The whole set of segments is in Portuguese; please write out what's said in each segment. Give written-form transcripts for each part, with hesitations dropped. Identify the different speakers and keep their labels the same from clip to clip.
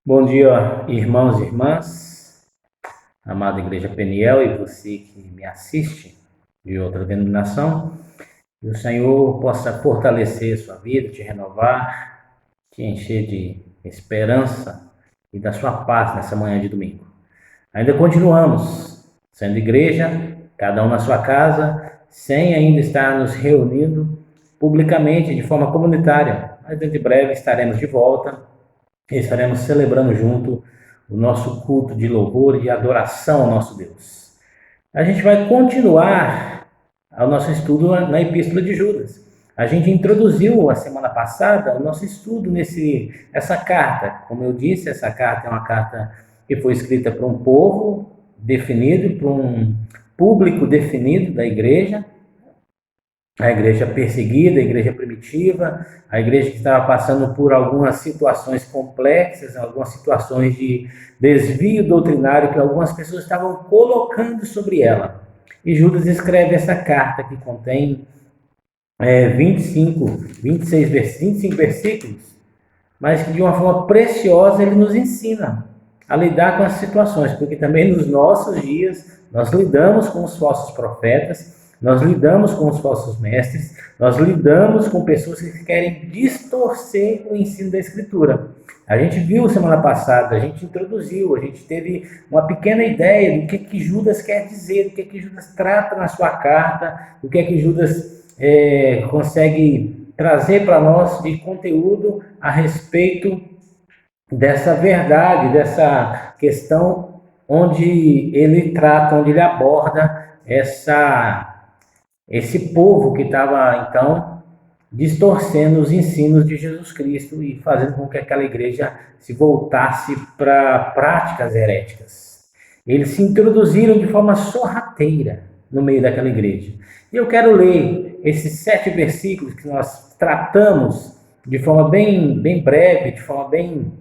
Speaker 1: Bom dia, irmãos e irmãs, amada Igreja Peniel e você que me assiste de outra denominação. Que o Senhor possa fortalecer sua vida, te renovar, te encher de esperança e da sua paz nessa manhã de domingo. Ainda continuamos sendo igreja, cada um na sua casa, sem ainda estar nos reunindo publicamente de forma comunitária, mas dentro de breve estaremos de volta e estaremos celebrando junto o nosso culto de louvor e adoração ao nosso Deus. A gente vai continuar o nosso estudo na Epístola de Judas. A gente introduziu a semana passada o nosso estudo nessa carta. Como eu disse, essa carta é uma carta que foi escrita para um povo definido, para um público definido da igreja, a igreja perseguida, a igreja primitiva, a igreja que estava passando por algumas situações complexas, algumas situações de desvio doutrinário que algumas pessoas estavam colocando sobre ela. E Judas escreve essa carta que contém 25 versículos, mas que de uma forma preciosa ele nos ensina a lidar com as situações, porque também nos nossos dias nós lidamos com os falsos profetas, nós lidamos com os falsos mestres, nós lidamos com pessoas que querem distorcer o ensino da Escritura. A gente viu semana passada, a gente introduziu, a gente teve uma pequena ideia do que Judas quer dizer, do que Judas trata na sua carta, do que Judas consegue trazer para nós de conteúdo a respeito dessa verdade, dessa questão onde ele trata, onde ele aborda esse povo que estava, então, distorcendo os ensinos de Jesus Cristo e fazendo com que aquela igreja se voltasse para práticas heréticas. Eles se introduziram de forma sorrateira no meio daquela igreja. E eu quero ler esses 7 versículos que nós tratamos de forma bem breve, de forma bem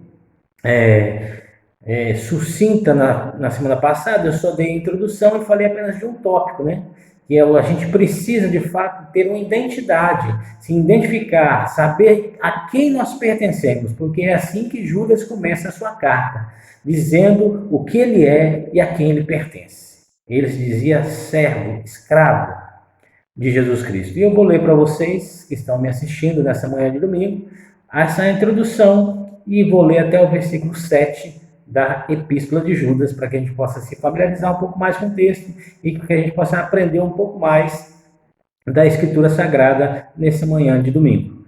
Speaker 1: sucinta na semana passada. Eu só dei a introdução e falei apenas de um tópico, né? Que a gente precisa, de fato, ter uma identidade, se identificar, saber a quem nós pertencemos, porque é assim que Judas começa a sua carta, dizendo o que ele é e a quem ele pertence. Ele se dizia servo, escravo de Jesus Cristo. E eu vou ler para vocês que estão me assistindo nessa manhã de domingo, essa introdução, e vou ler até o versículo 7 da Epístola de Judas, para que a gente possa se familiarizar um pouco mais com o texto e que a gente possa aprender um pouco mais da Escritura Sagrada nessa manhã de domingo.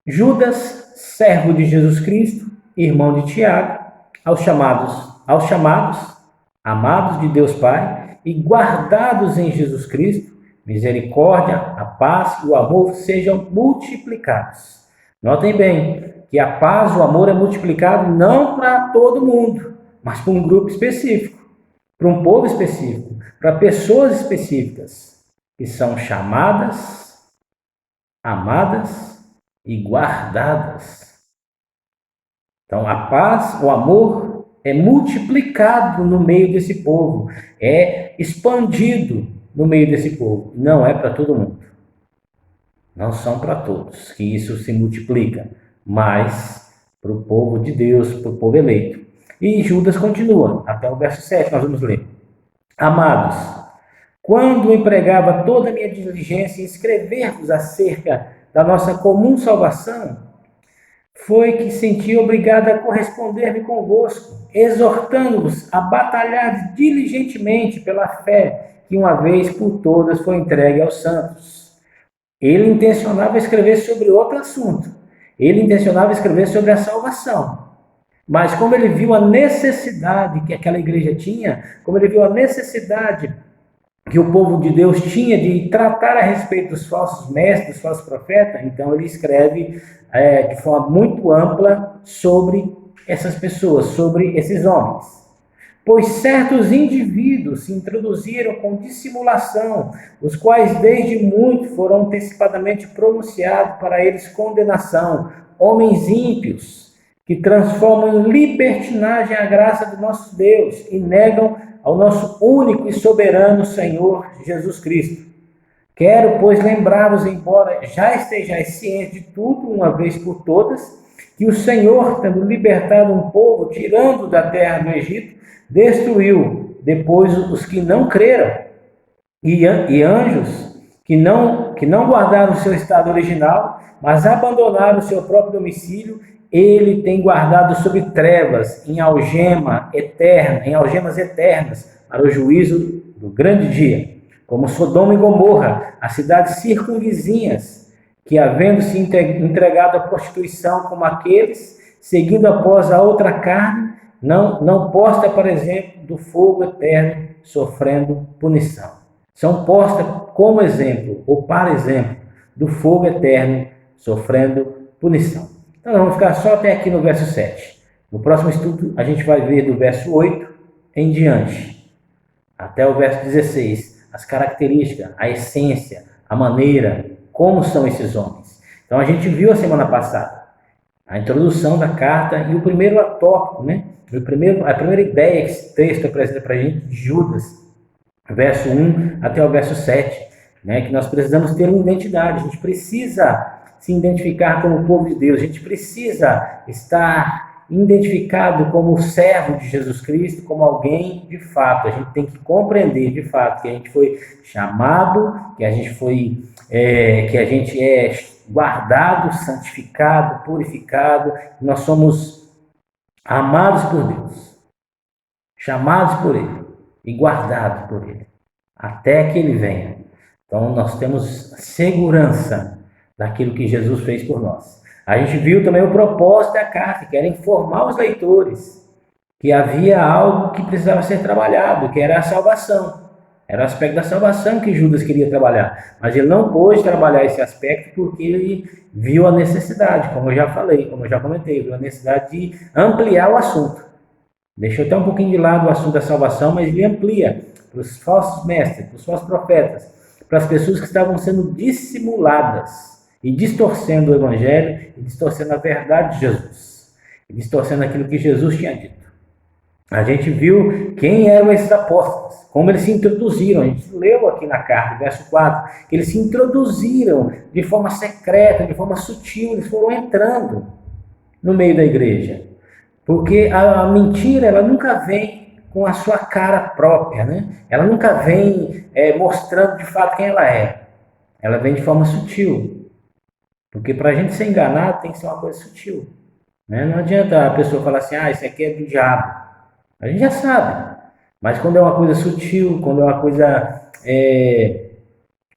Speaker 1: Judas, servo de Jesus Cristo, irmão de Tiago, aos chamados, amados de Deus Pai e guardados em Jesus Cristo, misericórdia, a paz e o amor sejam multiplicados. Notem bem que a paz, o amor é multiplicado não para todo mundo, mas para um grupo específico, para um povo específico, para pessoas específicas que são chamadas, amadas e guardadas. Então, a paz, o amor é multiplicado no meio desse povo, é expandido no meio desse povo. Não é para todo mundo. Não são para todos que isso se multiplica, mas para o povo de Deus, para o povo eleito. E Judas continua, até o verso 7, nós vamos ler. Amados, quando empregava toda a minha diligência em escrever-vos acerca da nossa comum salvação, foi que senti obrigado a corresponder-me convosco, exortando-vos a batalhar diligentemente pela fé que uma vez por todas foi entregue aos santos. Ele intencionava escrever sobre outro assunto. Ele intencionava escrever sobre a salvação. Mas como ele viu a necessidade que aquela igreja tinha, como ele viu a necessidade que o povo de Deus tinha de tratar a respeito dos falsos mestres, dos falsos profetas, então ele escreve de forma muito ampla sobre essas pessoas, sobre esses homens. Pois certos indivíduos se introduziram com dissimulação, os quais desde muito foram antecipadamente pronunciados para eles condenação, homens ímpios, que transformam em libertinagem a graça do nosso Deus e negam ao nosso único e soberano Senhor Jesus Cristo. Quero, pois, lembrar-vos, embora já estejais cientes de tudo uma vez por todas, que o Senhor, tendo libertado um povo, tirando da terra do Egito, destruiu depois os que não creram, e anjos que não guardaram o seu estado original, mas abandonaram o seu próprio domicílio, ele tem guardado sob trevas, em algema eterna, em algemas eternas, para o juízo do grande dia, como Sodoma e Gomorra, as cidades circunvizinhas, que havendo se entregado à prostituição como aqueles, seguindo após a outra carne, não posta, por exemplo, do fogo eterno, sofrendo punição. São postas como exemplo, ou para exemplo, do fogo eterno, sofrendo punição. Então, vamos ficar só até aqui no verso 7. No próximo estudo, a gente vai ver do verso 8 em diante, até o verso 16, as características, a essência, a maneira, como são esses homens. Então, a gente viu a semana passada a introdução da carta e o primeiro tópico, né? A primeira ideia que esse texto apresenta para a gente, de Judas, verso 1 até o verso 7, né? Que nós precisamos ter uma identidade, a gente precisa se identificar como povo de Deus, a gente precisa estar identificado como servo de Jesus Cristo, como alguém de fato. A gente tem que compreender de fato que a gente foi chamado, que a gente é guardado, santificado, purificado, nós somos amados por Deus, chamados por Ele e guardados por Ele, até que Ele venha. Então nós temos segurança daquilo que Jesus fez por nós. A gente viu também o propósito da carta, que era informar os leitores que havia algo que precisava ser trabalhado, que era a salvação. Era o aspecto da salvação que Judas queria trabalhar. Mas ele não pôde trabalhar esse aspecto porque ele viu a necessidade, como eu já falei, como eu já comentei, viu a necessidade de ampliar o assunto. Deixou até um pouquinho de lado o assunto da salvação, mas ele amplia para os falsos mestres, para os falsos profetas, para as pessoas que estavam sendo dissimuladas e distorcendo o Evangelho, e distorcendo a verdade de Jesus, e distorcendo aquilo que Jesus tinha dito. A gente viu quem eram esses apóstolos, como eles se introduziram. A gente leu aqui na carta, verso 4, que eles se introduziram de forma secreta, de forma sutil, eles foram entrando no meio da igreja. Porque a mentira, ela nunca vem com a sua cara própria, né? Ela nunca vem mostrando de fato quem ela é. Ela vem de forma sutil. Porque para a gente ser enganado tem que ser uma coisa sutil, né? Não adianta a pessoa falar assim, isso aqui é do diabo. A gente já sabe. Mas quando é uma coisa sutil, quando é uma coisa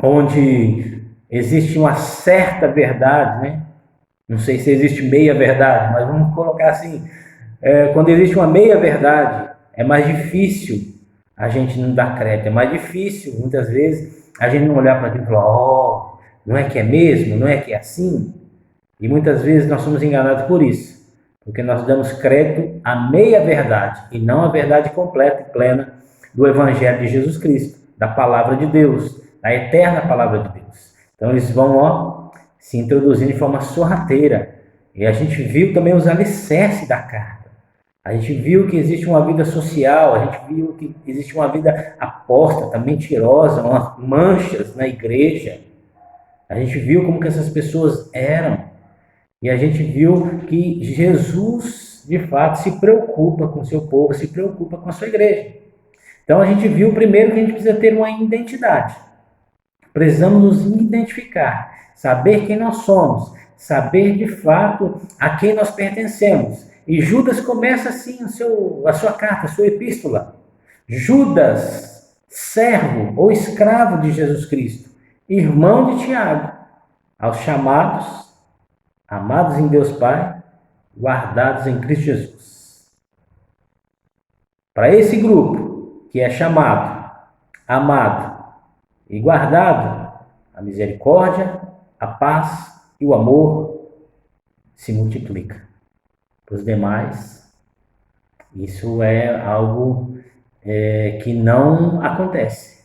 Speaker 1: onde existe uma certa verdade, né? Não sei se existe meia verdade, mas vamos colocar assim, quando existe uma meia verdade, é mais difícil a gente não dar crédito, é mais difícil, muitas vezes, a gente não olhar para aquilo e falar, não é que é mesmo? Não é que é assim? E muitas vezes nós somos enganados por isso, porque nós damos crédito à meia-verdade e não à verdade completa e plena do Evangelho de Jesus Cristo, da Palavra de Deus, da eterna Palavra de Deus. Então eles vão se introduzindo de forma sorrateira. E a gente viu também os alicerces da carta. A gente viu que existe uma vida social, a gente viu que existe uma vida apóstata, mentirosa, umas manchas na igreja. A gente viu como que essas pessoas eram. E a gente viu que Jesus, de fato, se preocupa com o seu povo, se preocupa com a sua igreja. Então a gente viu primeiro que a gente precisa ter uma identidade. Precisamos nos identificar, saber quem nós somos, saber de fato a quem nós pertencemos. E Judas começa assim a sua carta, a sua epístola. Judas, servo ou escravo de Jesus Cristo, irmão de Tiago, aos chamados, amados em Deus Pai, guardados em Cristo Jesus. Para esse grupo que é chamado, amado e guardado, a misericórdia, a paz e o amor se multiplica. Para os demais, isso é algo que não acontece,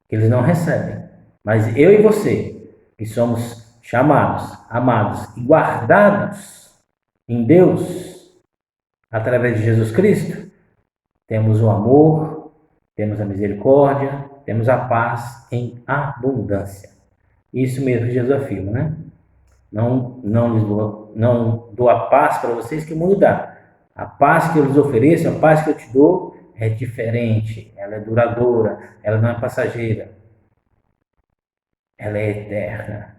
Speaker 1: que eles não recebem. Mas eu e você, que somos chamados, amados e guardados em Deus, através de Jesus Cristo, temos o amor, temos a misericórdia, temos a paz em abundância. Isso mesmo que Jesus afirma, né? não dou a paz para vocês que o mundo dá. A paz que eu lhes ofereço, a paz que eu te dou, é diferente, ela é duradoura, ela não é passageira, ela é eterna.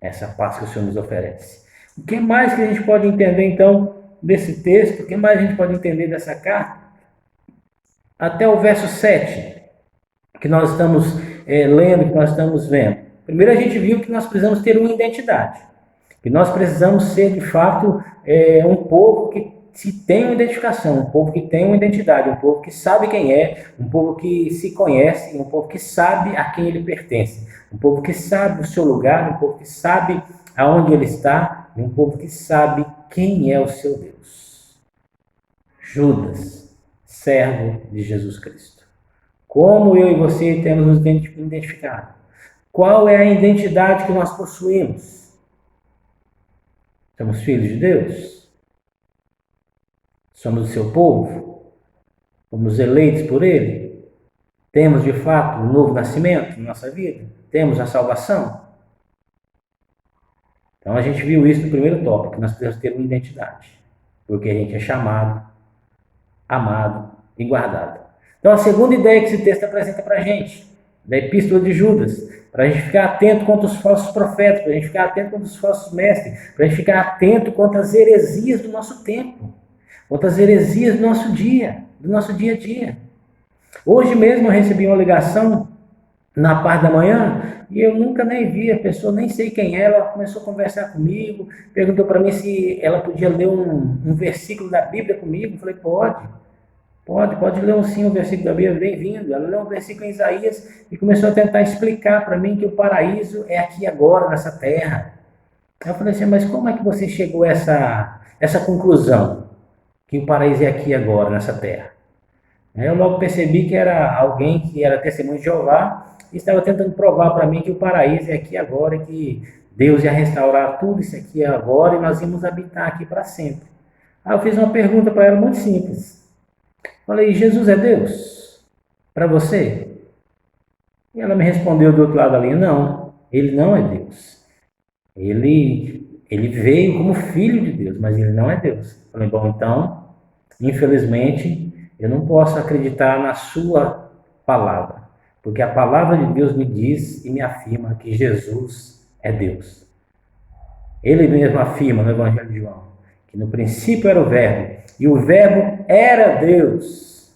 Speaker 1: Essa paz que o Senhor nos oferece. O que mais que a gente pode entender, então, desse texto? O que mais a gente pode entender dessa carta? Até o verso 7, que nós estamos lendo, que nós estamos vendo. Primeiro a gente viu que nós precisamos ter uma identidade. Que nós precisamos ser, de fato, um povo que se tem uma identificação, um povo que tem uma identidade, um povo que sabe quem é, um povo que se conhece, um povo que sabe a quem ele pertence, um povo que sabe o seu lugar, um povo que sabe aonde ele está, um povo que sabe quem é o seu Deus. Judas, servo de Jesus Cristo. Como eu e você temos nos identificado? Qual é a identidade que nós possuímos? Somos filhos de Deus? Somos o seu povo? Somos eleitos por Ele? Temos, de fato, um novo nascimento na nossa vida? Temos a salvação? Então, a gente viu isso no primeiro tópico, que nós precisamos ter uma identidade. Porque a gente é chamado, amado e guardado. Então, a segunda ideia que esse texto apresenta para a gente, da Epístola de Judas, para a gente ficar atento contra os falsos profetas, para a gente ficar atento contra os falsos mestres, para a gente ficar atento contra as heresias do nosso tempo, contra as heresias do nosso dia a dia. Hoje mesmo eu recebi uma ligação na parte da manhã e eu nunca nem vi a pessoa, nem sei quem é, ela começou a conversar comigo, perguntou para mim se ela podia ler um versículo da Bíblia comigo. Eu falei, pode ler sim um versículo da Bíblia, bem-vindo. Ela leu um versículo em Isaías e começou a tentar explicar para mim que o paraíso é aqui agora, nessa terra. Eu falei assim, mas como é que você chegou a essa conclusão? Que o paraíso é aqui agora, nessa terra. Eu logo percebi que era alguém que era testemunho de Jeová e estava tentando provar para mim que o paraíso é aqui agora, que Deus ia restaurar tudo isso aqui agora e nós íamos habitar aqui para sempre. Aí eu fiz uma pergunta para ela muito simples. Falei, Jesus é Deus? Para você? E ela me respondeu do outro lado da linha, não, ele não é Deus. Ele veio como filho de Deus, mas ele não é Deus. Falei, bom, então, infelizmente, eu não posso acreditar na sua palavra, porque a palavra de Deus me diz e me afirma que Jesus é Deus. Ele mesmo afirma no Evangelho de João, que no princípio era o Verbo, e o Verbo era Deus,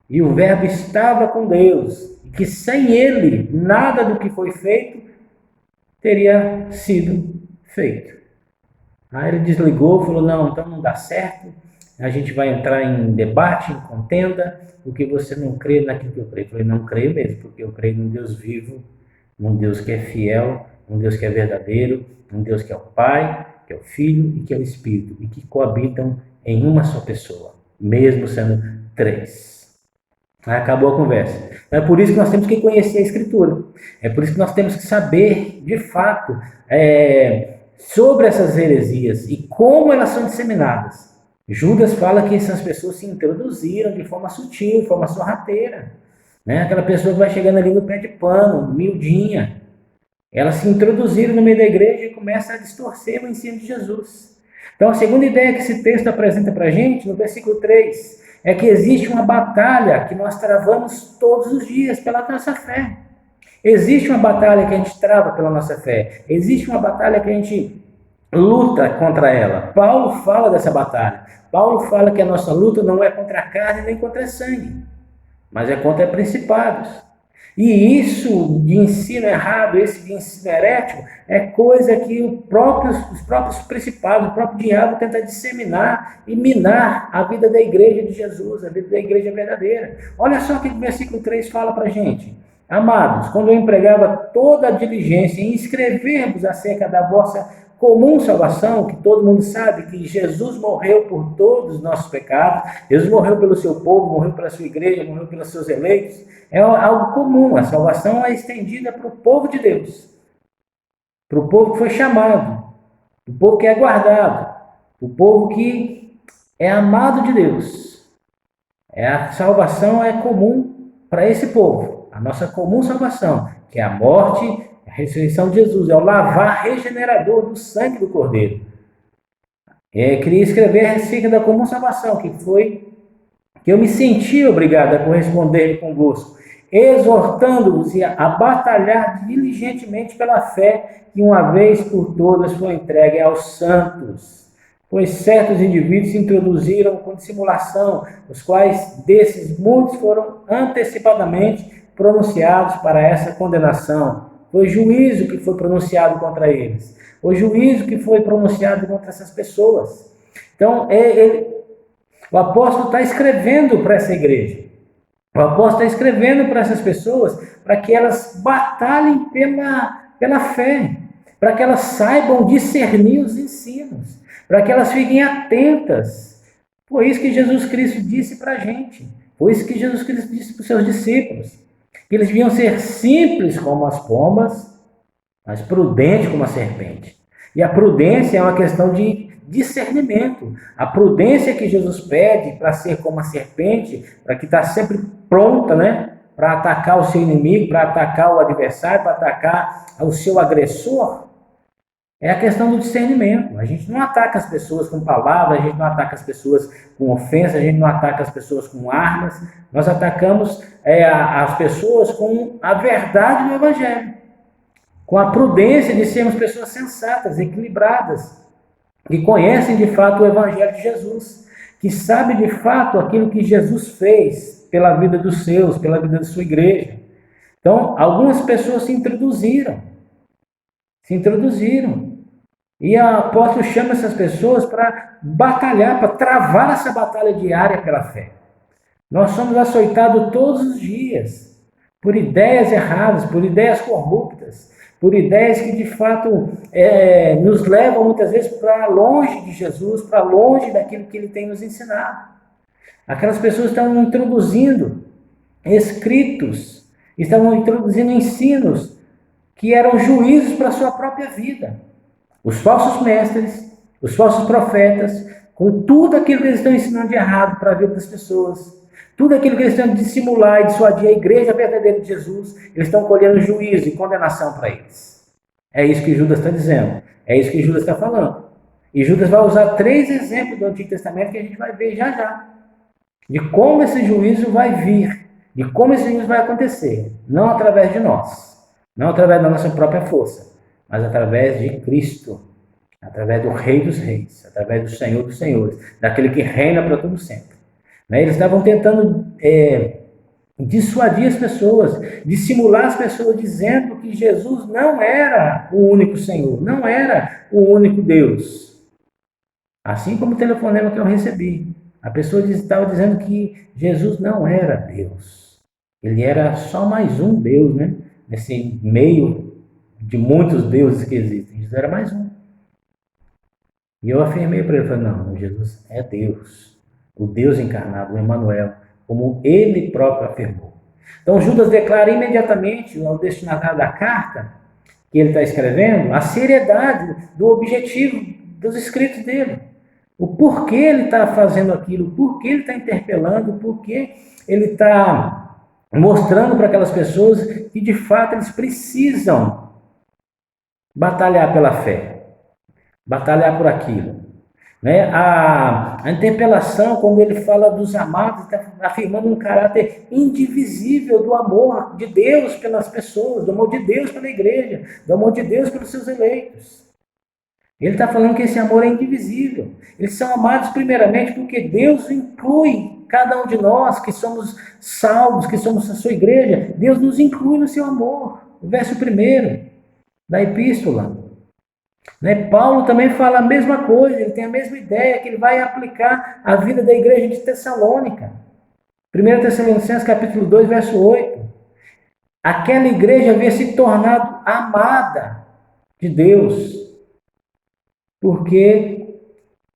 Speaker 1: e o Verbo estava com Deus, e que sem ele, nada do que foi feito teria sido feito. Aí ele desligou, falou, não, então não dá certo, a gente vai entrar em debate, em contenda, porque você não crê naquilo que eu creio. Eu falei, não creio mesmo, porque eu creio num Deus vivo, num Deus que é fiel, num Deus que é verdadeiro, num Deus que é o Pai, que é o Filho e que é o Espírito, e que coabitam em uma só pessoa, mesmo sendo três. Aí acabou a conversa. É por isso que nós temos que conhecer a Escritura. É por isso que nós temos que saber, de fato, sobre essas heresias e como elas são disseminadas. Judas fala que essas pessoas se introduziram de forma sutil, de forma sorrateira. Né? Aquela pessoa que vai chegando ali no pé de pano, miudinha. Elas se introduziram no meio da igreja e começam a distorcer o ensino de Jesus. Então, a segunda ideia que esse texto apresenta para a gente, no versículo 3, é que existe uma batalha que nós travamos todos os dias pela nossa fé. Existe uma batalha que a gente trava pela nossa fé. Existe uma batalha que a gente luta contra ela. Paulo fala dessa batalha. Paulo fala que a nossa luta não é contra a carne nem contra a sangue, mas é contra principados. E isso de ensino errado, esse de ensino herético, é coisa que os próprios principados, o próprio diabo tenta disseminar e minar a vida da igreja de Jesus, a vida da igreja verdadeira. Olha só o que o versículo 3 fala para a gente. Amados, quando eu empregava toda a diligência em escrever-vos acerca da vossa comum salvação, que todo mundo sabe que Jesus morreu por todos os nossos pecados, Jesus morreu pelo seu povo, morreu pela sua igreja, morreu pelos seus eleitos, é algo comum, a salvação é estendida para o povo de Deus, para o povo que foi chamado, para o povo que é guardado, para o povo que é amado de Deus. A salvação é comum para esse povo, a nossa comum salvação, que é a morte, A ressurreição de Jesus é o lavar regenerador do sangue do Cordeiro. Queria escrever acerca da comum salvação, que foi que eu me senti obrigado a corresponder convosco, exortando-vos a batalhar diligentemente pela fé que uma vez por todas foi entregue aos santos. Pois certos indivíduos se introduziram com dissimulação, os quais desses muitos foram antecipadamente pronunciados para essa condenação. Foi juízo que foi pronunciado contra eles. O juízo que foi pronunciado contra essas pessoas. Então, o apóstolo está escrevendo para essa igreja. O apóstolo está escrevendo para essas pessoas para que elas batalhem pela fé, para que elas saibam discernir os ensinos, para que elas fiquem atentas. Foi isso que Jesus Cristo disse para a gente. Foi isso que Jesus Cristo disse para os seus discípulos. Que eles deviam ser simples como as pombas, mas prudentes como a serpente. E a prudência é uma questão de discernimento. A prudência que Jesus pede para ser como a serpente, para que está sempre pronta, né? Para atacar o seu inimigo, para atacar o adversário, para atacar o seu agressor, é a questão do discernimento. A gente não ataca as pessoas com palavras, a gente não ataca as pessoas com ofensa, a gente não ataca as pessoas com armas. Nós atacamos as pessoas com a verdade do Evangelho, com a prudência de sermos pessoas sensatas, equilibradas, que conhecem de fato o Evangelho de Jesus, que sabem de fato aquilo que Jesus fez pela vida dos seus, pela vida da sua igreja. Então, algumas pessoas se introduziram. E o apóstolo chama essas pessoas para batalhar, para travar essa batalha diária pela fé. Nós somos açoitados todos os dias por ideias erradas, por ideias corruptas, por ideias que de fato nos levam muitas vezes para longe de Jesus, para longe daquilo que ele tem nos ensinado. Aquelas pessoas estavam introduzindo escritos, estavam introduzindo ensinos que eram juízos para a sua própria vida. Os falsos mestres, os falsos profetas, com tudo aquilo que eles estão ensinando de errado para a vida das pessoas, tudo aquilo que eles estão dissimular e dissuadir a igreja verdadeira de Jesus, eles estão colhendo juízo e condenação para eles. É isso que Judas está dizendo. É isso que Judas está falando. E Judas vai usar 3 exemplos do Antigo Testamento que a gente vai ver já já. De como esse juízo vai vir. De como esse juízo vai acontecer. Não através de nós. Não através da nossa própria força. Mas através de Cristo. Através do Rei dos Reis. Através do Senhor dos Senhores. Daquele que reina para todo sempre. Eles estavam tentando dissuadir as pessoas, dissimular as pessoas, dizendo que Jesus não era o único Senhor, não era o único Deus. Assim como o telefonema que eu recebi. A pessoa estava dizendo que Jesus não era Deus. Ele era só mais um Deus, né? Nesse meio de muitos deuses que existem. Jesus era mais um. E eu afirmei para ele, falei, não, Jesus é Deus. O Deus encarnado, o Emmanuel, como ele próprio afirmou. Então Judas declara imediatamente ao destinatário da carta que ele está escrevendo a seriedade do objetivo dos escritos dele. O porquê ele está fazendo aquilo, o porquê ele está interpelando, o porquê ele está mostrando para aquelas pessoas que de fato eles precisam batalhar pela fé, batalhar por aquilo. A interpelação, quando ele fala dos amados, está afirmando um caráter indivisível do amor de Deus pelas pessoas, do amor de Deus pela igreja, do amor de Deus pelos seus eleitos. Ele está falando que esse amor é indivisível. Eles são amados primeiramente porque Deus inclui cada um de nós que somos salvos, que somos a sua igreja. Deus nos inclui no seu amor. O verso 1 da epístola. Paulo também fala a mesma coisa, ele tem a mesma ideia, que ele vai aplicar à vida da igreja de Tessalônica. 1 Tessalonicenses capítulo 2, verso 8. Aquela igreja havia se tornado amada de Deus, porque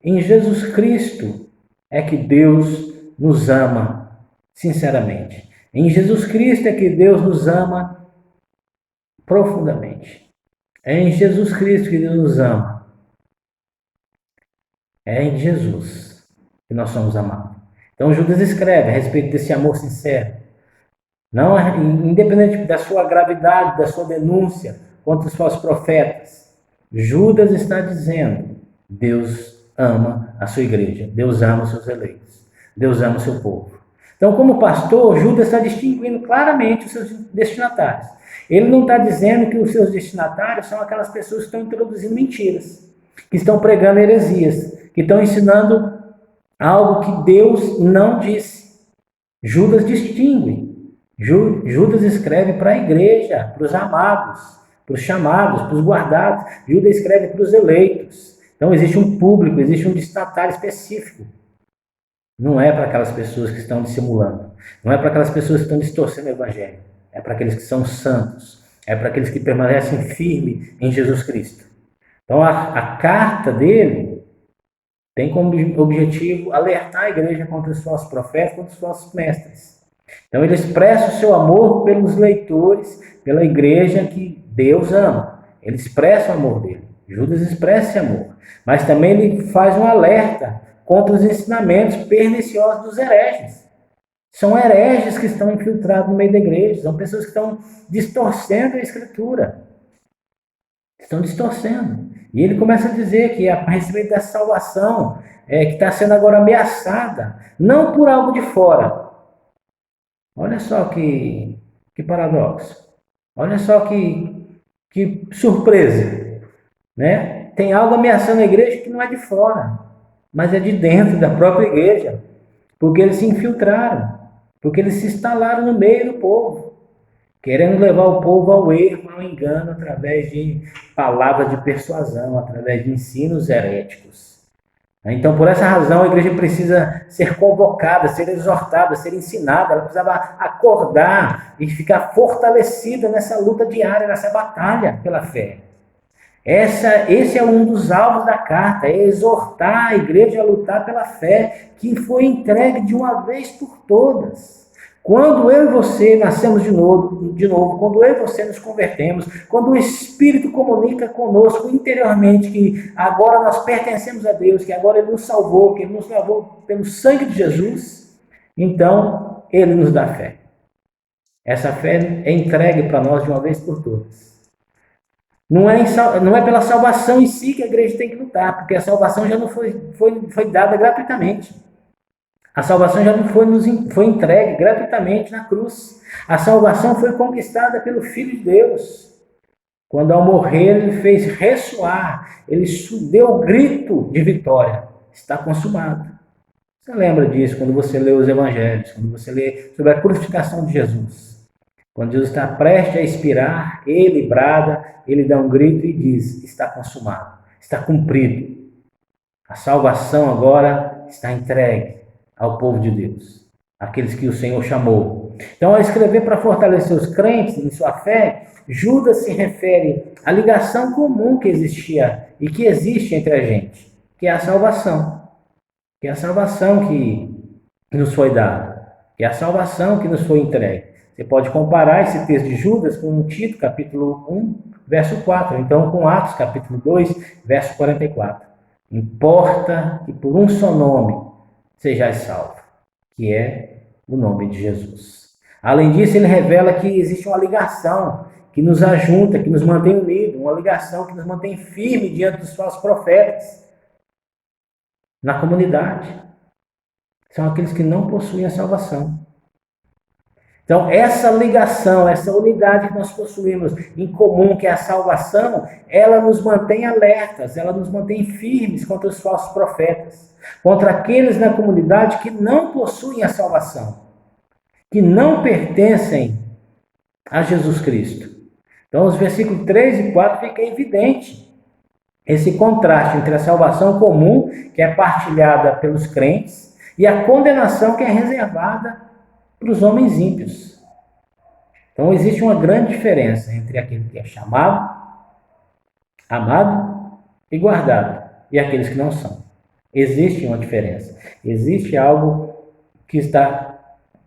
Speaker 1: em Jesus Cristo é que Deus nos ama sinceramente. Em Jesus Cristo é que Deus nos ama profundamente. É em Jesus Cristo que Deus nos ama. É em Jesus que nós somos amados. Então Judas escreve a respeito desse amor sincero. Não, independente da sua gravidade, da sua denúncia, contra os falsos profetas. Judas está dizendo: Deus ama a sua igreja, Deus ama os seus eleitos, Deus ama o seu povo. Então, como pastor, Judas está distinguindo claramente os seus destinatários. Ele não está dizendo que os seus destinatários são aquelas pessoas que estão introduzindo mentiras, que estão pregando heresias, que estão ensinando algo que Deus não disse. Judas distingue. Judas escreve para a igreja, para os amados, para os chamados, para os guardados. Judas escreve para os eleitos. Então existe um público, existe um destinatário específico. Não é para aquelas pessoas que estão dissimulando. Não é para aquelas pessoas que estão distorcendo o evangelho. É para aqueles que são santos. É para aqueles que permanecem firmes em Jesus Cristo. Então a carta dele tem como objetivo alertar a igreja contra os falsos profetas, contra os falsos mestres. Então ele expressa o seu amor pelos leitores, pela igreja que Deus ama. Ele expressa o amor dele. Judas expressa esse amor. Mas também ele faz um alerta contra os ensinamentos perniciosos dos hereges. São hereges que estão infiltrados no meio da igreja. São pessoas que estão distorcendo a Escritura. Estão distorcendo. E ele começa a dizer que a respeito da salvação, que está sendo agora ameaçada, não por algo de fora. Olha só que paradoxo. Olha só que surpresa. Né? Tem algo ameaçando a igreja que não é de fora, mas é de dentro da própria igreja. Porque eles se infiltraram. Porque eles se instalaram no meio do povo, querendo levar o povo ao erro, ao engano, através de palavras de persuasão, através de ensinos heréticos. Então, por essa razão, a igreja precisa ser convocada, ser exortada, ser ensinada. Ela precisava acordar e ficar fortalecida nessa luta diária, nessa batalha pela fé. Esse é um dos alvos da carta, é exortar a igreja a lutar pela fé que foi entregue de uma vez por todas. Quando eu e você nascemos de novo, quando eu e você nos convertemos, quando o Espírito comunica conosco interiormente que agora nós pertencemos a Deus, que agora Ele nos salvou, que Ele nos lavou pelo sangue de Jesus, então Ele nos dá fé. Essa fé é entregue para nós de uma vez por todas. Não é pela salvação em si que a igreja tem que lutar, porque a salvação já não foi dada gratuitamente. A salvação já não foi entregue gratuitamente na cruz. A salvação foi conquistada pelo Filho de Deus. Quando ao morrer ele fez ressoar, ele deu o grito de vitória. Está consumado. Você lembra disso quando você lê os evangelhos, quando você lê sobre a crucificação de Jesus. Quando Jesus está prestes a expirar, ele brada, ele dá um grito e diz: está consumado, está cumprido. A salvação agora está entregue ao povo de Deus, aqueles que o Senhor chamou. Então, ao escrever para fortalecer os crentes em sua fé, Judas se refere à ligação comum que existia e que existe entre a gente, que é a salvação. Que é a salvação que nos foi dada, que é a salvação que nos foi entregue. Você pode comparar esse texto de Judas com Tito, capítulo 1, verso 4. Então, com Atos, capítulo 2, verso 44. Importa que por um só nome sejais salvos, que é o nome de Jesus. Além disso, ele revela que existe uma ligação que nos ajunta, que nos mantém unidos, uma ligação que nos mantém firme diante dos falsos profetas. Na comunidade. São aqueles que não possuem a salvação. Então, essa ligação, essa unidade que nós possuímos em comum, que é a salvação, ela nos mantém alertas, ela nos mantém firmes contra os falsos profetas, contra aqueles na comunidade que não possuem a salvação, que não pertencem a Jesus Cristo. Então, os versículos 3 e 4 fica evidente esse contraste entre a salvação comum, que é partilhada pelos crentes, e a condenação que é reservada para os homens ímpios. Então, existe uma grande diferença entre aquele que é chamado, amado e guardado, e aqueles que não são. Existe uma diferença. Existe algo que está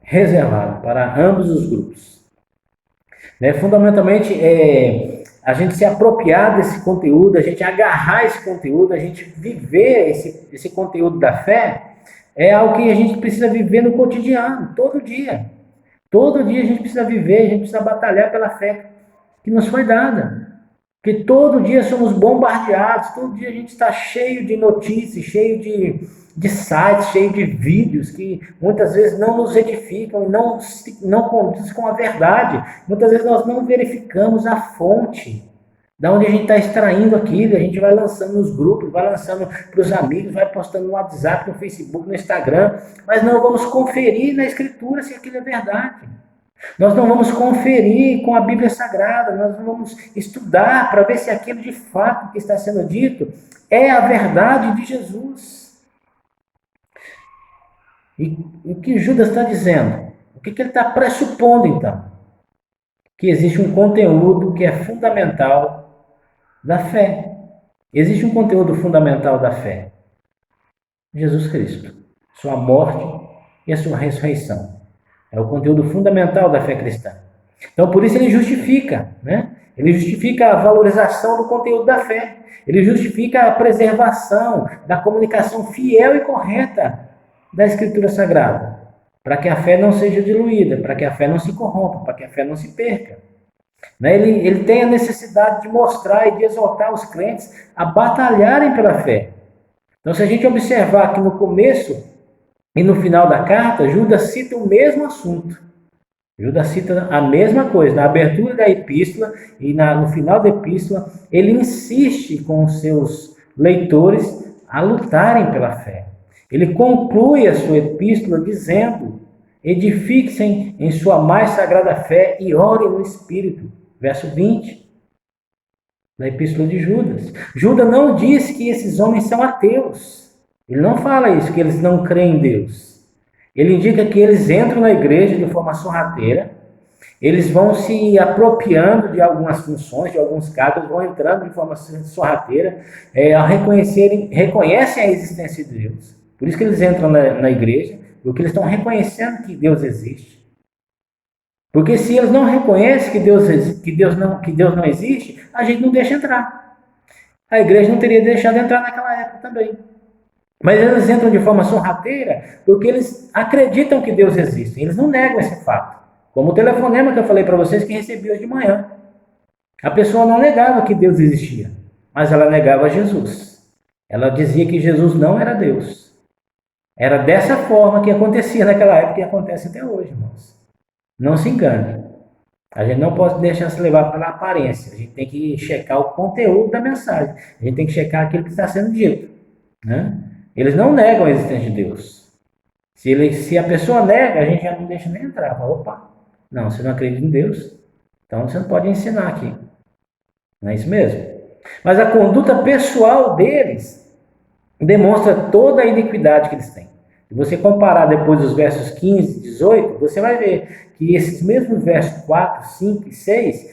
Speaker 1: reservado para ambos os grupos. Fundamentalmente, a gente se apropriar desse conteúdo, a gente agarrar esse conteúdo, a gente viver esse conteúdo da fé, é algo que a gente precisa viver no cotidiano, todo dia. Todo dia a gente precisa viver, a gente precisa batalhar pela fé que nos foi dada. Porque todo dia somos bombardeados, todo dia a gente está cheio de notícias, cheio de sites, cheio de vídeos que muitas vezes não nos edificam e não condizem com a verdade. Muitas vezes nós não verificamos a fonte da onde a gente está extraindo aquilo. A gente vai lançando nos grupos, vai lançando para os amigos, vai postando no WhatsApp, no Facebook, no Instagram, mas não vamos conferir na Escritura se aquilo é verdade. Nós não vamos conferir com a Bíblia Sagrada, nós não vamos estudar para ver se aquilo de fato que está sendo dito é a verdade de Jesus. E o que Judas está dizendo? O que ele está pressupondo, então? Que existe um conteúdo que é fundamental da fé. Existe um conteúdo fundamental da fé. Jesus Cristo, sua morte e a sua ressurreição. É o conteúdo fundamental da fé cristã. Então, por isso ele justifica, né? Ele justifica a valorização do conteúdo da fé. Ele justifica a preservação da comunicação fiel e correta da Escritura Sagrada, para que a fé não seja diluída, para que a fé não se corrompa, para que a fé não se perca. Ele tem a necessidade de mostrar e de exortar os crentes a batalharem pela fé. Então, se a gente observar que no começo e no final da carta, Judas cita o mesmo assunto. Judas cita a mesma coisa. Na abertura da epístola e no final da epístola, ele insiste com os seus leitores a lutarem pela fé. Ele conclui a sua epístola dizendo: edifiquem em sua mais sagrada fé e orem no Espírito. Verso 20 da epístola de Judas. Judas não diz que esses homens são ateus. Ele não fala isso, que eles não creem em Deus. Ele indica que eles entram na igreja de forma sorrateira, eles vão se apropriando de algumas funções, de alguns cargos, vão entrando de forma sorrateira, reconhecem a existência de Deus. Por isso que eles entram na igreja, porque eles estão reconhecendo que Deus existe. Porque se eles não reconhecem que Deus não existe, a gente não deixa entrar. A igreja não teria deixado entrar naquela época também. Mas eles entram de forma sorrateira porque eles acreditam que Deus existe. Eles não negam esse fato. Como o telefonema que eu falei para vocês que recebi hoje de manhã. A pessoa não negava que Deus existia, mas ela negava Jesus. Ela dizia que Jesus não era Deus. Era dessa forma que acontecia naquela época e acontece até hoje, irmãos. Não se engane. A gente não pode deixar se levar pela aparência. A gente tem que checar o conteúdo da mensagem. A gente tem que checar aquilo que está sendo dito, né? Eles não negam a existência de Deus. Se a pessoa nega, a gente já não deixa nem entrar. Fala, opa, não, você não acredita em Deus, então você não pode ensinar aqui. Não é isso mesmo? Mas a conduta pessoal deles demonstra toda a iniquidade que eles têm. Se você comparar depois os versos 15 e 18, você vai ver que esses mesmos versos 4, 5 e 6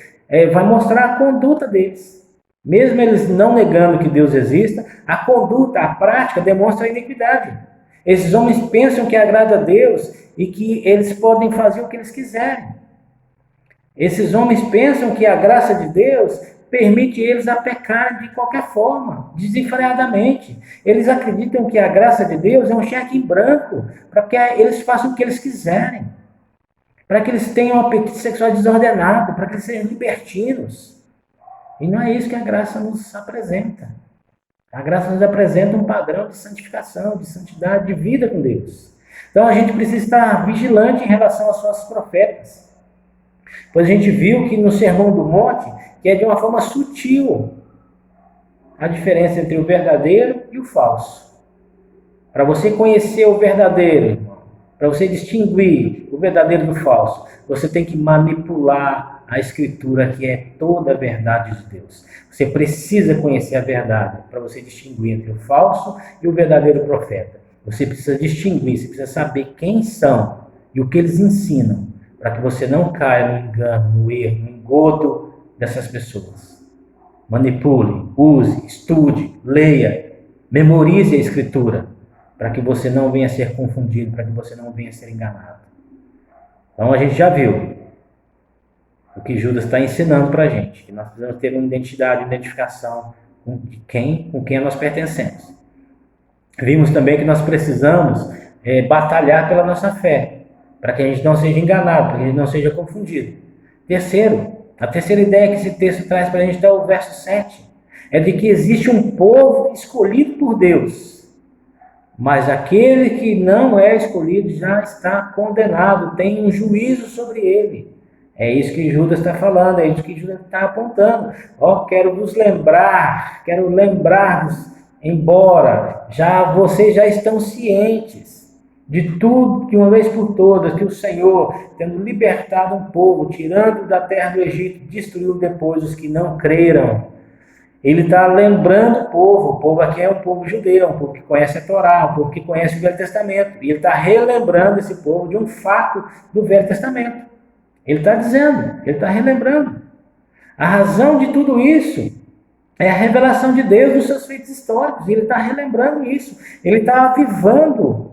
Speaker 1: vai mostrar a conduta deles. Mesmo eles não negando que Deus exista, a conduta, a prática demonstra a iniquidade. Esses homens pensam que agrada a Deus e que eles podem fazer o que eles quiserem. Esses homens pensam que a graça de Deus permite eles a pecarem de qualquer forma, desenfreadamente. Eles acreditam que a graça de Deus é um cheque em branco para que eles façam o que eles quiserem, para que eles tenham um apetite sexual desordenado, para que eles sejam libertinos. E não é isso que a graça nos apresenta. A graça nos apresenta um padrão de santificação, de santidade, de vida com Deus. Então a gente precisa estar vigilante em relação aos falsos profetas. Pois a gente viu que no Sermão do Monte, que é de uma forma sutil, a diferença entre o verdadeiro e o falso. Para você conhecer o verdadeiro, para você distinguir o verdadeiro do falso, você tem que manipular a Escritura, que é toda a verdade de Deus. Você precisa conhecer a verdade para você distinguir entre o falso e o verdadeiro profeta. Você precisa distinguir, você precisa saber quem são e o que eles ensinam, para que você não caia no engano, no erro, no engodo dessas pessoas. Manipule, use, estude, leia, memorize a Escritura, para que você não venha a ser confundido, para que você não venha a ser enganado. Então a gente já viu o que Judas está ensinando para a gente, que nós precisamos ter uma identidade, uma identificação com quem nós pertencemos. Vimos também que nós precisamos batalhar pela nossa fé, para que a gente não seja enganado, para que a gente não seja confundido. Terceiro, A terceira ideia que esse texto traz para a gente é o verso 7. É de que existe um povo escolhido por Deus, mas aquele que não é escolhido já está condenado, tem um juízo sobre ele. É isso que Judas está falando, é isso que Judas está apontando. Quero vos lembrar, quero lembrar-vos, embora vocês já estão cientes de tudo, que uma vez por todas, que o Senhor, tendo libertado um povo, tirando da terra do Egito, destruiu depois os que não creram. Ele está lembrando o povo aqui é um povo judeu, um povo que conhece a Torá, um povo que conhece o Velho Testamento, e ele está relembrando esse povo de um fato do Velho Testamento. Ele está dizendo, ele está relembrando. A razão de tudo isso é a revelação de Deus dos seus feitos históricos, e ele está relembrando isso, ele está avivando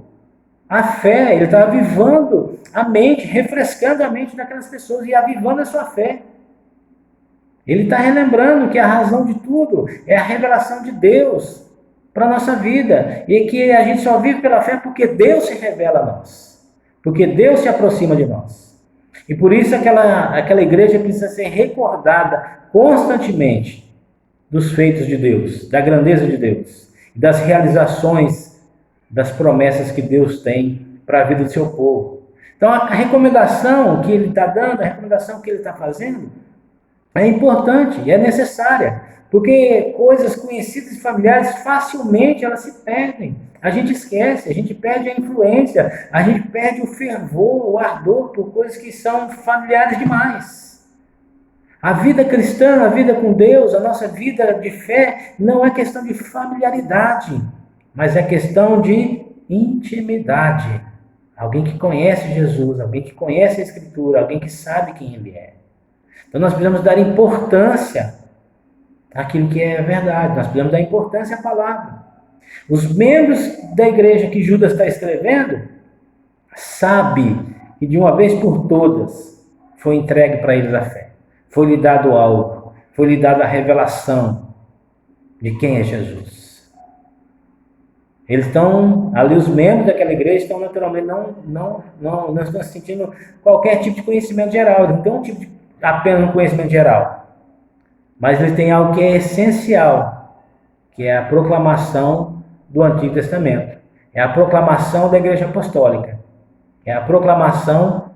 Speaker 1: a fé, ele está avivando a mente, refrescando a mente daquelas pessoas e avivando a sua fé. Ele está relembrando que a razão de tudo é a revelação de Deus para a nossa vida. E que a gente só vive pela fé porque Deus se revela a nós. Porque Deus se aproxima de nós. E por isso aquela igreja precisa ser recordada constantemente dos feitos de Deus, da grandeza de Deus, das realizações, das promessas que Deus tem para a vida do seu povo. Então a recomendação que ele está dando, a recomendação que ele está fazendo, é importante e é necessária, porque coisas conhecidas e familiares facilmente elas se perdem. A gente esquece, a gente perde a influência, a gente perde o fervor, o ardor por coisas que são familiares demais. A vida cristã, a vida com Deus, a nossa vida de fé não é questão de familiaridade, mas é questão de intimidade. Alguém que conhece Jesus, alguém que conhece a Escritura, alguém que sabe quem Ele é. Então nós precisamos dar importância àquilo que é verdade, nós precisamos dar importância à palavra. Os membros da igreja que Judas está escrevendo sabem que de uma vez por todas foi entregue para eles a fé. Foi-lhe dado algo, foi-lhe dada a revelação de quem é Jesus. Eles estão, ali os membros daquela igreja estão naturalmente, não estão sentindo qualquer tipo de conhecimento geral, não tem um tipo de apenas um conhecimento geral, mas ele tem algo que é essencial, que é a proclamação do Antigo Testamento, é a proclamação da Igreja Apostólica, é a proclamação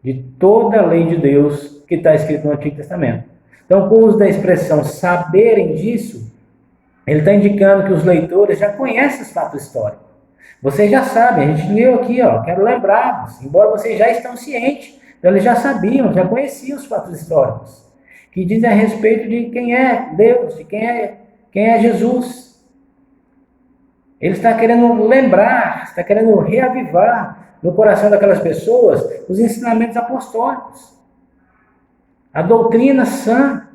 Speaker 1: de toda a lei de Deus que está escrito no Antigo Testamento. Então, com o uso da expressão saberem disso, ele está indicando que os leitores já conhecem os fatos históricos. Vocês já sabem, a gente leu aqui, quero lembrá-los, embora vocês já estão cientes. Então, eles já sabiam, já conheciam os fatos históricos, que dizem a respeito de quem é Deus, de quem é Jesus. Ele está querendo lembrar, está querendo reavivar no coração daquelas pessoas os ensinamentos apostólicos. A doutrina sã,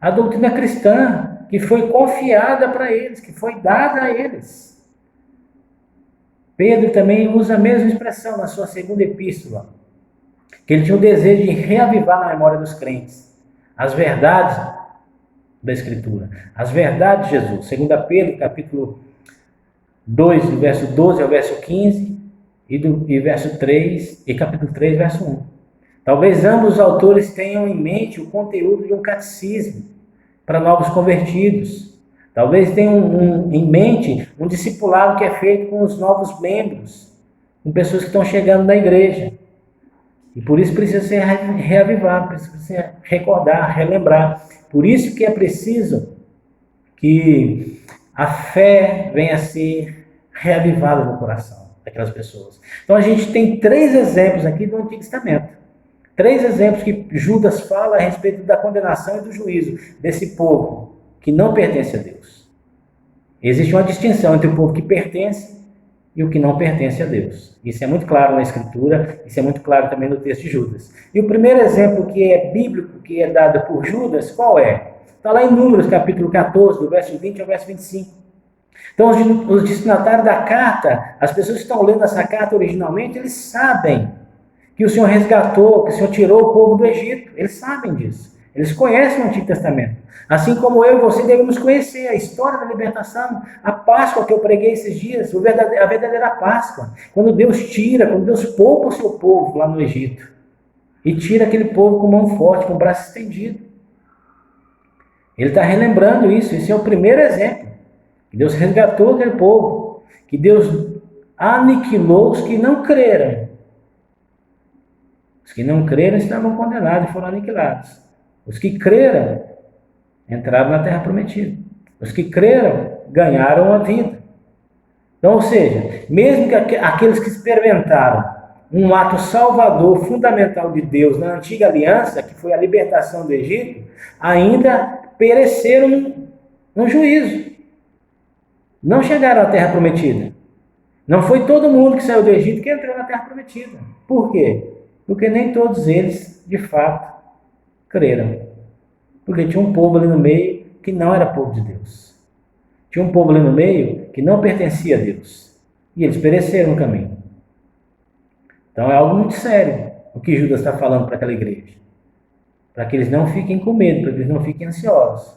Speaker 1: a doutrina cristã, que foi confiada para eles, que foi dada a eles. Pedro também usa a mesma expressão na sua segunda epístola, que ele tinha o desejo de reavivar na memória dos crentes as verdades da Escritura, as verdades de Jesus. 2 Pedro, capítulo 2, do verso 12 ao verso 15, e verso 3, e capítulo 3, verso 1. Talvez ambos os autores tenham em mente o conteúdo de um catecismo para novos convertidos. Talvez tenham em mente um discipulado que é feito com os novos membros, com pessoas que estão chegando na igreja. E por isso precisa ser reavivado, precisa ser recordar, relembrar. Por isso que é preciso que a fé venha a ser reavivada no coração daquelas pessoas. Então a gente tem 3 exemplos aqui do Antigo Testamento. 3 exemplos que Judas fala a respeito da condenação e do juízo desse povo que não pertence a Deus. Existe uma distinção entre o povo que pertence e o que não pertence a Deus. Isso é muito claro na Escritura, isso é muito claro também no texto de Judas. E o primeiro exemplo que é bíblico, que é dado por Judas, qual é? Está lá em Números, capítulo 14, do verso 20 ao verso 25. Então, os destinatários da carta, as pessoas que estão lendo essa carta originalmente, eles sabem que o Senhor resgatou, que o Senhor tirou o povo do Egito. Eles sabem disso. Eles conhecem o Antigo Testamento. Assim como eu e você devemos conhecer a história da libertação, a Páscoa que eu preguei esses dias, a verdadeira Páscoa. Quando Deus tira, quando Deus poupa o seu povo lá no Egito. e tira aquele povo com mão forte, com o braço estendido. Ele está relembrando isso. Esse é o primeiro exemplo. Que Deus resgatou aquele povo. Que Deus aniquilou os que não creram. Os que não creram estavam condenados e foram aniquilados. Os que creram entraram na terra prometida. Os que creram ganharam a vida. Então, ou seja, mesmo que aqueles que experimentaram um ato salvador fundamental de Deus na antiga aliança, que foi a libertação do Egito, ainda pereceram no juízo. Não chegaram à terra prometida. Não foi todo mundo que saiu do Egito que entrou na terra prometida. Por quê? Porque nem todos eles, de fato, creram. Porque tinha um povo ali no meio que não era povo de Deus. Tinha um povo ali no meio que não pertencia a Deus. E eles pereceram no caminho. Então é algo muito sério o que Judas está falando para aquela igreja. Para que eles não fiquem com medo, para que eles não fiquem ansiosos.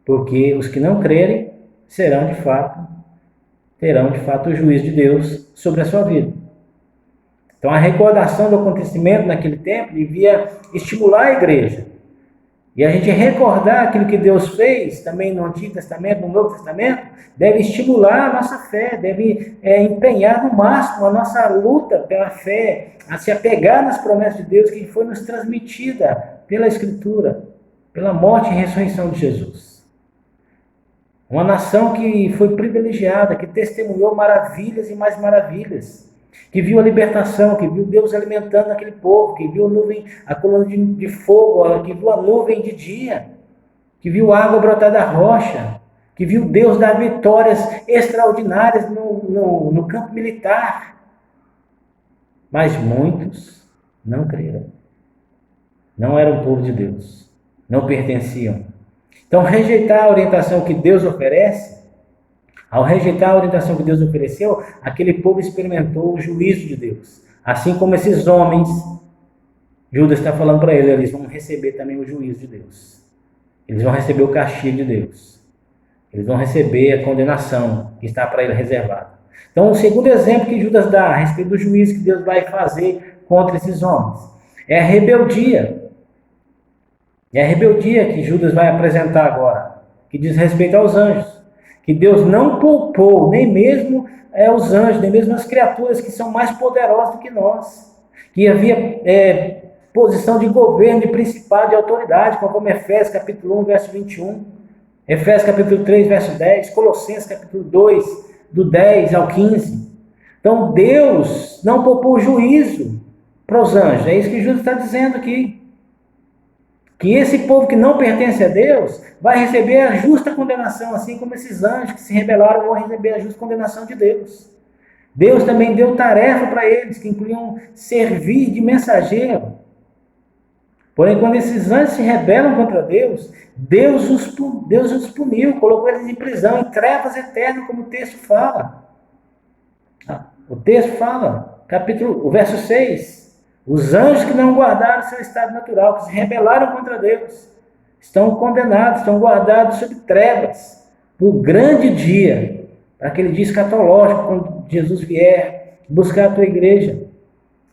Speaker 1: Porque os que não crerem terão de fato o juízo de Deus sobre a sua vida. Então a recordação do acontecimento naquele tempo devia estimular a igreja. E a gente recordar aquilo que Deus fez também no Antigo Testamento, no Novo Testamento, deve estimular a nossa fé, deve empenhar no máximo a nossa luta pela fé, a se apegar nas promessas de Deus que foi nos transmitida pela Escritura, pela morte e ressurreição de Jesus. Uma nação que foi privilegiada, que testemunhou maravilhas e mais maravilhas, que viu a libertação, que viu Deus alimentando aquele povo, que viu a coluna de fogo, que viu a nuvem de dia, que viu água brotar da rocha, que viu Deus dar vitórias extraordinárias no campo militar. Mas muitos não creram. Não eram povo de Deus. Não pertenciam. Então, rejeitar a orientação que Deus oferece, ao rejeitar a orientação que Deus ofereceu, aquele povo experimentou o juízo de Deus. Assim como esses homens, Judas está falando para eles vão receber também o juízo de Deus. Eles vão receber o castigo de Deus. Eles vão receber a condenação que está para eles reservada. Então, o segundo exemplo que Judas dá a respeito do juízo que Deus vai fazer contra esses homens é a rebeldia. É a rebeldia que Judas vai apresentar agora, que diz respeito aos anjos. Que Deus não poupou nem mesmo os anjos, nem mesmo as criaturas que são mais poderosas do que nós. Que havia posição de governo, de principado, de autoridade, conforme Efésios capítulo 1, verso 21. Efésios capítulo 3, verso 10. Colossenses capítulo 2, do 10 ao 15. Então Deus não poupou juízo para os anjos. É isso que Judas está dizendo aqui. Que esse povo que não pertence a Deus vai receber a justa condenação, assim como esses anjos que se rebelaram vão receber a justa condenação de Deus. Deus também deu tarefa para eles, que incluíam servir de mensageiro. Porém, quando esses anjos se rebelam contra Deus, Deus os puniu, colocou eles em prisão, em trevas eternas, como o texto fala. O texto fala, o verso 6... Os anjos que não guardaram seu estado natural, que se rebelaram contra Deus, estão condenados, estão guardados sob trevas, por grande dia, para aquele dia escatológico, quando Jesus vier buscar a tua igreja,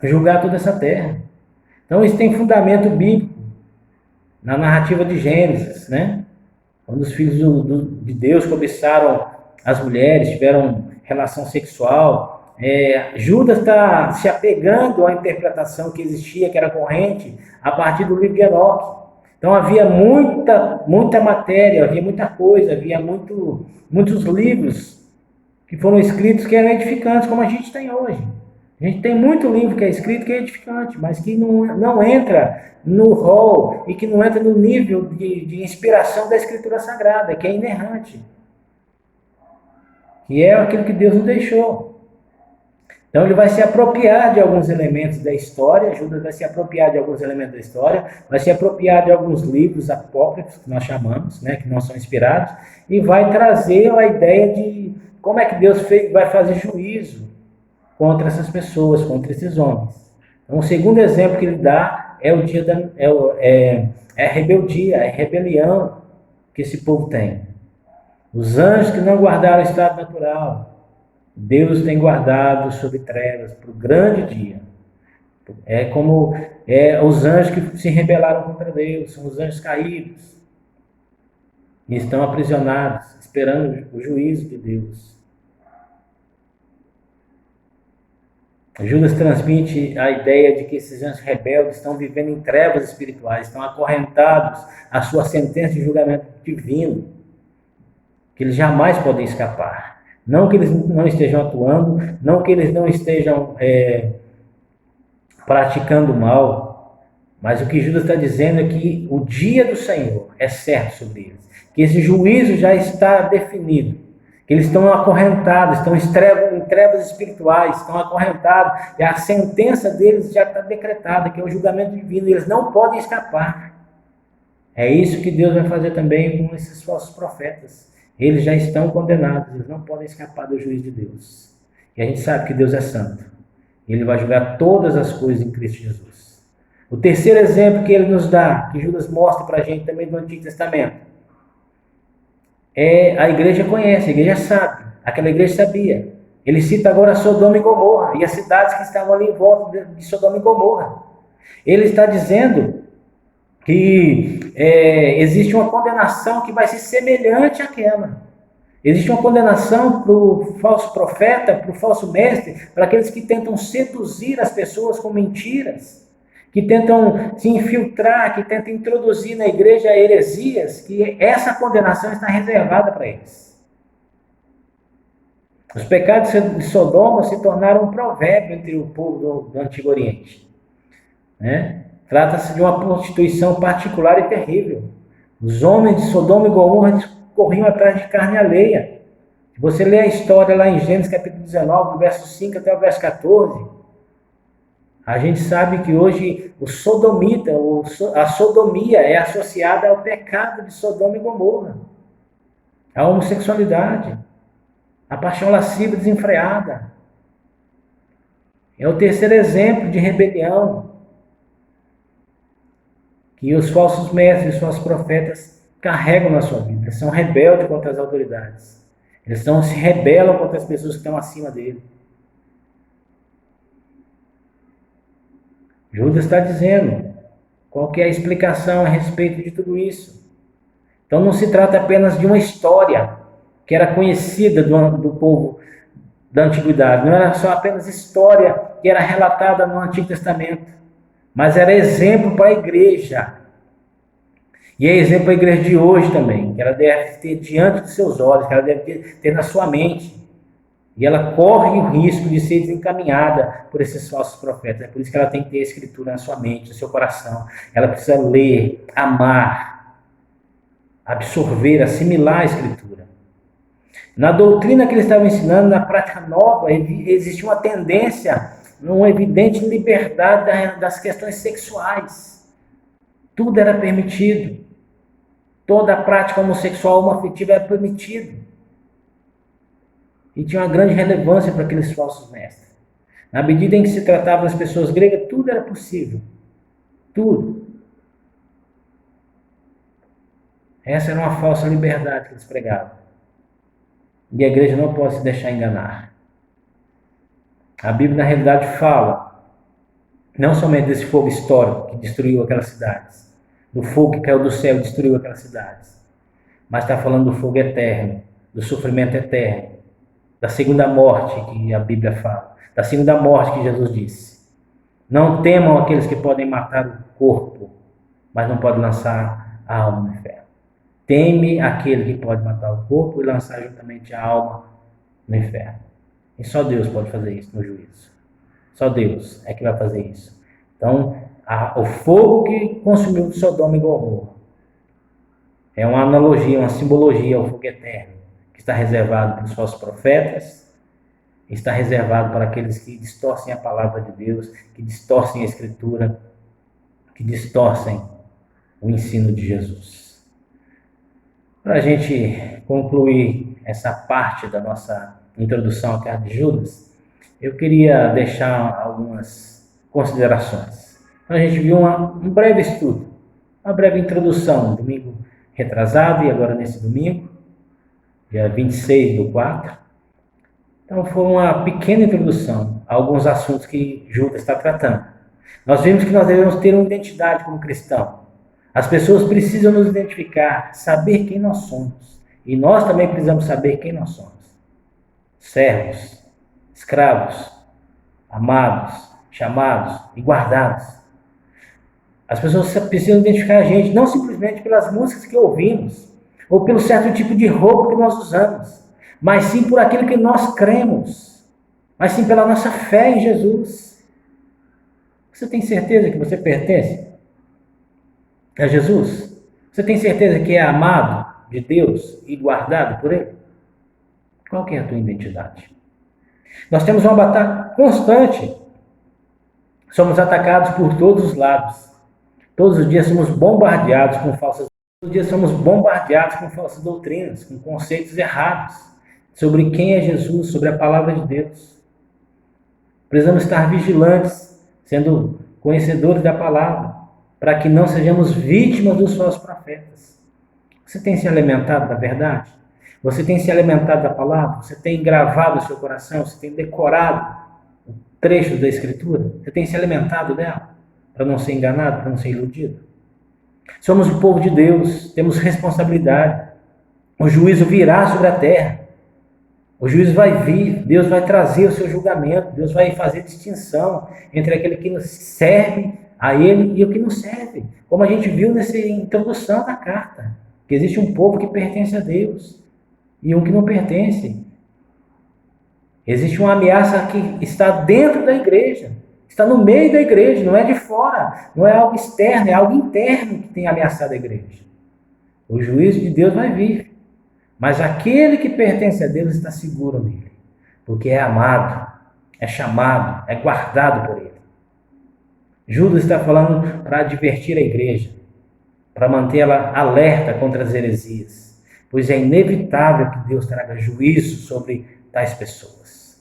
Speaker 1: julgar toda essa terra. Então isso tem fundamento bíblico, na narrativa de Gênesis, né? Quando os filhos de Deus cobiçaram as mulheres, tiveram relação sexual. Judas está se apegando à interpretação que existia, que era corrente, a partir do livro de Enoque. Então havia muita matéria, havia muita coisa, havia muitos livros que foram escritos que eram edificantes, como a gente tem hoje. A gente tem muito livro que é escrito que é edificante, mas que não entra no rol e que não entra no nível de inspiração da Escritura Sagrada, que é inerrante. Que é aquilo que Deus nos deixou. Então ele vai se apropriar de alguns elementos da história, Judas vai se apropriar de alguns elementos da história, vai se apropriar de alguns livros apócrifos, que nós chamamos, né, que não são inspirados, e vai trazer a ideia de como é que Deus vai fazer juízo contra essas pessoas, contra esses homens. Então o segundo exemplo que ele dá é o dia a rebeldia, a rebelião que esse povo tem. Os anjos que não guardaram o estado natural, Deus tem guardado sob trevas para o grande dia. É como os anjos que se rebelaram contra Deus, são os anjos caídos, e estão aprisionados, esperando o juízo de Deus. Judas transmite a ideia de que esses anjos rebeldes estão vivendo em trevas espirituais, estão acorrentados à sua sentença de julgamento divino, que eles jamais podem escapar. Não que eles não estejam atuando, não que eles não estejam praticando mal, mas o que Judas está dizendo é que o dia do Senhor é certo sobre eles, que esse juízo já está definido, que eles estão acorrentados, estão em trevas espirituais, estão acorrentados, e a sentença deles já está decretada, que é o julgamento divino, e eles não podem escapar. É isso que Deus vai fazer também com esses falsos profetas. Eles já estão condenados, eles não podem escapar do juízo de Deus. E a gente sabe que Deus é santo. Ele vai julgar todas as coisas em Cristo Jesus. O terceiro exemplo que ele nos dá, que Judas mostra para a gente também do Antigo Testamento, a igreja conhece, a igreja sabe, aquela igreja sabia. Ele cita agora Sodoma e Gomorra, e as cidades que estavam ali em volta de Sodoma e Gomorra. Ele está dizendo que existe uma condenação que vai ser semelhante àquela. Existe uma condenação para o falso profeta, para o falso mestre, para aqueles que tentam seduzir as pessoas com mentiras, que tentam se infiltrar, que tentam introduzir na igreja heresias, que essa condenação está reservada para eles. Os pecados de Sodoma se tornaram um provérbio entre o povo do Antigo Oriente. Trata-se de uma prostituição particular e terrível. Os homens de Sodoma e Gomorra corriam atrás de carne alheia. Se você ler a história lá em Gênesis capítulo 19, do verso 5 até o verso 14, a gente sabe que hoje o sodomita, a sodomia é associada ao pecado de Sodoma e Gomorra, a homossexualidade, a paixão lasciva desenfreada. É o terceiro exemplo de rebelião que os falsos mestres, os falsos profetas carregam na sua vida. Eles são rebeldes contra as autoridades. Eles se rebelam contra as pessoas que estão acima dele. Judas está dizendo qual que é a explicação a respeito de tudo isso. Então não se trata apenas de uma história que era conhecida do povo da antiguidade. Não era só apenas história que era relatada no Antigo Testamento, mas era exemplo para a igreja. E é exemplo para a igreja de hoje também, que ela deve ter diante dos seus olhos, que ela deve ter na sua mente. E ela corre o risco de ser desencaminhada por esses falsos profetas. É por isso que ela tem que ter a escritura na sua mente, no seu coração. Ela precisa ler, amar, absorver, assimilar a escritura. Na doutrina que eles estavam ensinando, na prática nova, existia uma tendência, uma evidente liberdade das questões sexuais. Tudo era permitido. Toda a prática homossexual, homoafetiva era permitida. E tinha uma grande relevância para aqueles falsos mestres. Na medida em que se tratava das pessoas gregas, tudo era possível. Tudo. Essa era uma falsa liberdade que eles pregavam. E a igreja não pode se deixar enganar. A Bíblia, na realidade, fala não somente desse fogo histórico que destruiu aquelas cidades, do fogo que caiu do céu e destruiu aquelas cidades, mas está falando do fogo eterno, do sofrimento eterno, da segunda morte que a Bíblia fala, da segunda morte que Jesus disse. Não temam aqueles que podem matar o corpo, mas não podem lançar a alma no inferno. Teme aquele que pode matar o corpo e lançar juntamente a alma no inferno. E só Deus pode fazer isso no juízo. Só Deus é que vai fazer isso. Então, o fogo que consumiu Sodoma e Gomorra é uma analogia, uma simbologia ao fogo eterno, que está reservado para os falsos profetas, está reservado para aqueles que distorcem a palavra de Deus, que distorcem a Escritura, que distorcem o ensino de Jesus. Para a gente concluir essa parte da nossa introdução à carta de Judas, eu queria deixar algumas considerações. Então a gente viu um breve estudo, uma breve introdução, domingo retrasado e agora nesse domingo, dia 26/4. Então foi uma pequena introdução a alguns assuntos que Judas está tratando. Nós vimos que nós devemos ter uma identidade como cristão. As pessoas precisam nos identificar, saber quem nós somos. E nós também precisamos saber quem nós somos. Servos, escravos, amados, chamados e guardados. As pessoas precisam identificar a gente, não simplesmente pelas músicas que ouvimos, ou pelo certo tipo de roupa que nós usamos, mas sim por aquilo que nós cremos, mas sim pela nossa fé em Jesus. Você tem certeza que você pertence a Jesus? Você tem certeza que é amado de Deus e guardado por Ele? Qual que é a tua identidade? Nós temos uma batalha constante. Somos atacados por todos os lados. Todos os dias somos bombardeados com falsas doutrinas, com conceitos errados sobre quem é Jesus, sobre a palavra de Deus. Precisamos estar vigilantes, sendo conhecedores da palavra, para que não sejamos vítimas dos falsos profetas. Você tem se alimentado da verdade? Você tem se alimentado da palavra? Você tem gravado o seu coração? Você tem decorado trechos da Escritura? Você tem se alimentado dela? Para não ser enganado, para não ser iludido? Somos o povo de Deus, temos responsabilidade. O juízo virá sobre a terra. O juízo vai vir, Deus vai trazer o seu julgamento, Deus vai fazer distinção entre aquele que serve a Ele e o que não serve. Como a gente viu nessa introdução da carta, que existe um povo que pertence a Deus e um que não pertence. Existe uma ameaça que está dentro da igreja, está no meio da igreja, não é de fora, não é algo externo, é algo interno que tem ameaçado a igreja. O juízo de Deus vai vir, mas aquele que pertence a Deus está seguro nele, porque é amado, é chamado, é guardado por ele. Judas está falando para advertir a igreja, para mantê-la alerta contra as heresias, pois é inevitável que Deus traga juízo sobre tais pessoas.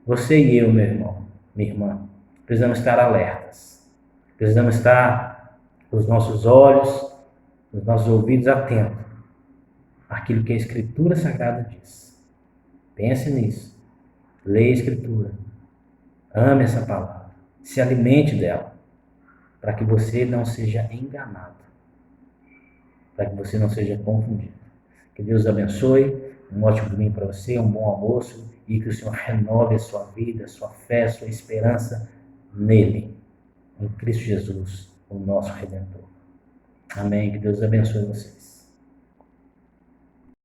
Speaker 1: Você e eu, meu irmão, minha irmã, precisamos estar alertas. Precisamos estar com os nossos olhos, os nossos ouvidos atentos àquilo que a Escritura Sagrada diz. Pense nisso. Leia a Escritura. Ame essa palavra. Se alimente dela, para que você não seja enganado, para que você não seja confundido. Que Deus abençoe. Um ótimo domingo para você, um bom almoço, e que o Senhor renove a sua vida, a sua fé, a sua esperança nele, em Cristo Jesus, o nosso Redentor. Amém. Que Deus abençoe vocês.